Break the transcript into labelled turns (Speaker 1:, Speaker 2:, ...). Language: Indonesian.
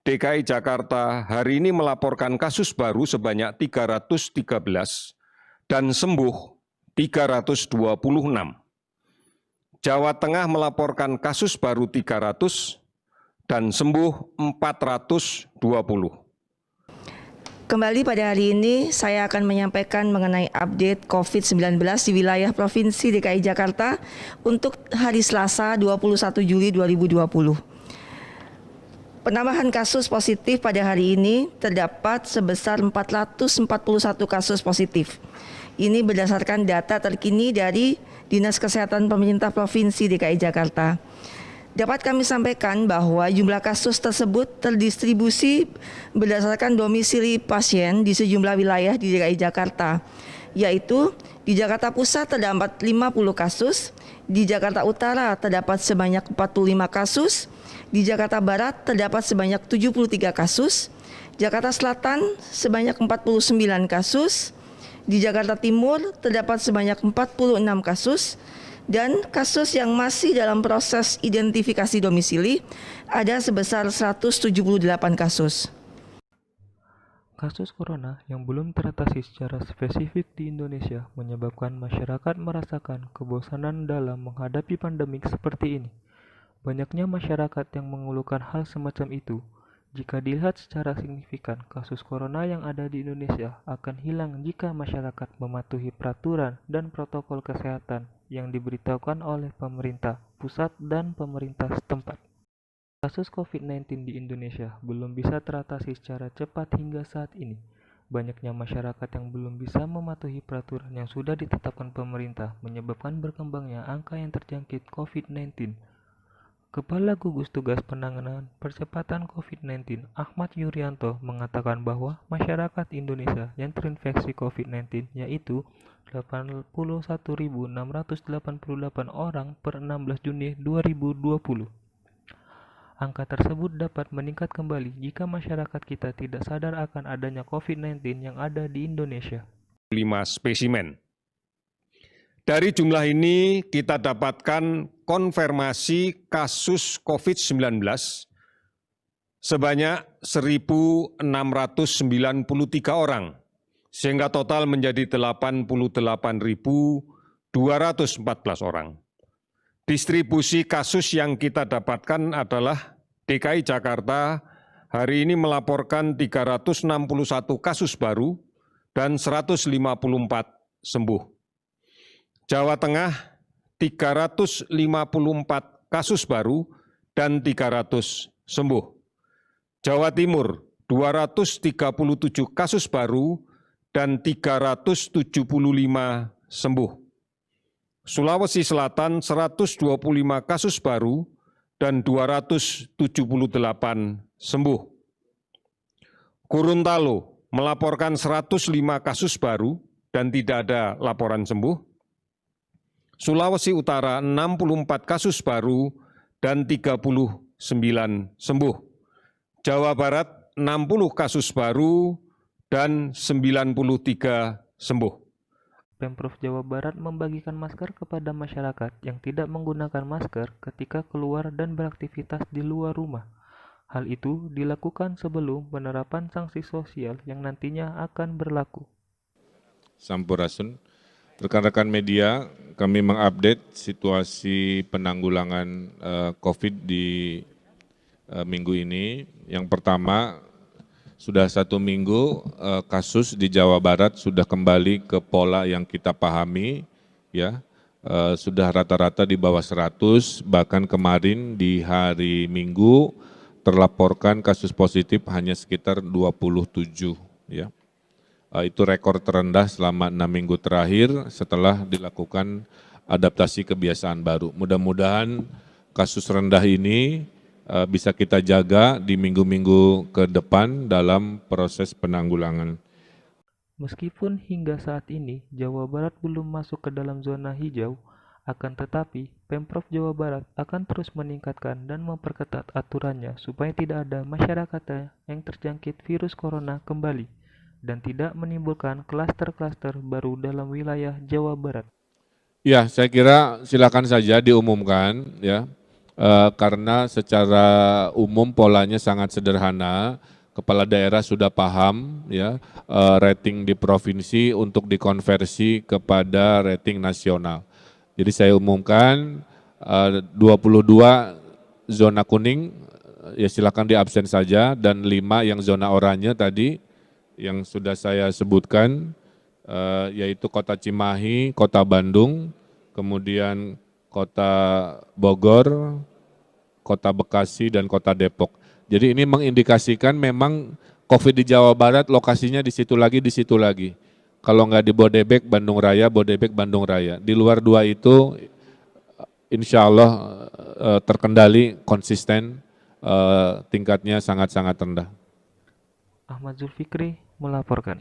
Speaker 1: DKI Jakarta hari ini melaporkan kasus baru sebanyak 313 dan sembuh 326. Jawa Tengah melaporkan kasus baru 300 dan sembuh 420.
Speaker 2: Kembali pada hari ini saya akan menyampaikan mengenai update COVID-19 di wilayah Provinsi DKI Jakarta untuk hari Selasa 21 Juli 2020. Penambahan kasus positif pada hari ini terdapat sebesar 441 kasus positif. Ini berdasarkan data terkini dari Dinas Kesehatan Pemerintah Provinsi DKI Jakarta. Dapat kami sampaikan bahwa jumlah kasus tersebut terdistribusi berdasarkan domisili pasien di sejumlah wilayah di DKI Jakarta, yaitu di Jakarta Pusat terdapat 50 kasus, di Jakarta Utara terdapat sebanyak 45 kasus, di Jakarta Barat terdapat sebanyak 73 kasus, Jakarta Selatan sebanyak 49 kasus, di Jakarta Timur terdapat sebanyak 46 kasus, dan kasus yang masih dalam proses identifikasi domisili ada sebesar 178 kasus.
Speaker 3: Kasus corona yang belum teratasi secara spesifik di Indonesia menyebabkan masyarakat merasakan kebosanan dalam menghadapi pandemik seperti ini. Banyaknya masyarakat yang mengeluhkan hal semacam itu. Jika dilihat secara signifikan, kasus corona yang ada di Indonesia akan hilang jika masyarakat mematuhi peraturan dan protokol kesehatan yang diberitahukan oleh pemerintah pusat dan pemerintah setempat. Kasus COVID-19 di Indonesia belum bisa teratasi secara cepat hingga saat ini. Banyaknya masyarakat yang belum bisa mematuhi peraturan yang sudah ditetapkan pemerintah menyebabkan berkembangnya angka yang terjangkit COVID-19. Kepala Gugus Tugas Penanganan Percepatan COVID-19 Ahmad Yuryanto mengatakan bahwa masyarakat Indonesia yang terinfeksi COVID-19 yaitu 81.688 orang per 16 Juni 2020. Angka tersebut dapat meningkat kembali jika masyarakat kita tidak sadar akan adanya COVID-19 yang ada di Indonesia.
Speaker 1: 5 spesimen. Dari jumlah ini kita dapatkan konfirmasi kasus COVID-19 sebanyak 1.693 orang, sehingga total menjadi 88.214 orang. Distribusi kasus yang kita dapatkan adalah DKI Jakarta hari ini melaporkan 361 kasus baru dan 154 sembuh. Jawa Tengah 354 kasus baru dan 300 sembuh. Jawa Timur 237 kasus baru dan 375 sembuh. Sulawesi Selatan 125 kasus baru dan 278 sembuh. Gorontalo melaporkan 105 kasus baru dan tidak ada laporan sembuh. Sulawesi Utara 64 kasus baru dan 39 sembuh. Jawa Barat 60 kasus baru dan 93 sembuh.
Speaker 3: Pemprov Jawa Barat membagikan masker kepada masyarakat yang tidak menggunakan masker ketika keluar dan beraktivitas di luar rumah. Hal itu dilakukan sebelum penerapan sanksi sosial yang nantinya akan berlaku.
Speaker 4: Sampurasun. Rekan-rekan media, kami mengupdate situasi penanggulangan COVID di minggu ini. Yang pertama, sudah 1 minggu kasus di Jawa Barat sudah kembali ke pola yang kita pahami, ya, sudah rata-rata di bawah 100, bahkan kemarin di hari Minggu terlaporkan kasus positif hanya sekitar 27, ya. Itu rekor terendah selama 6 minggu terakhir setelah dilakukan adaptasi kebiasaan baru. Mudah-mudahan kasus rendah ini bisa kita jaga di minggu-minggu ke depan dalam proses penanggulangan.
Speaker 3: Meskipun hingga saat ini Jawa Barat belum masuk ke dalam zona hijau, akan tetapi Pemprov Jawa Barat akan terus meningkatkan dan memperketat aturannya supaya tidak ada masyarakat yang terjangkit virus corona kembali dan tidak menimbulkan klaster-klaster baru dalam wilayah Jawa Barat.
Speaker 4: Ya, saya kira silakan saja diumumkan, ya. karena secara umum polanya sangat sederhana. Kepala daerah sudah paham ya rating di provinsi untuk dikonversi kepada rating nasional. Jadi saya umumkan 22 zona kuning ya silakan diabsen saja, dan 5 yang zona oranye tadi yang sudah saya sebutkan yaitu Kota Cimahi, Kota Bandung, kemudian Kota Bogor, Kota Bekasi, dan Kota Depok. Jadi ini mengindikasikan memang COVID di Jawa Barat lokasinya di situ lagi, di situ lagi. Kalau nggak di Bodebek, Bandung Raya, Bodebek, Bandung Raya. Di luar 2 itu insya Allah terkendali, konsisten, tingkatnya sangat-sangat rendah.
Speaker 3: Ahmad Zulfikri melaporkan.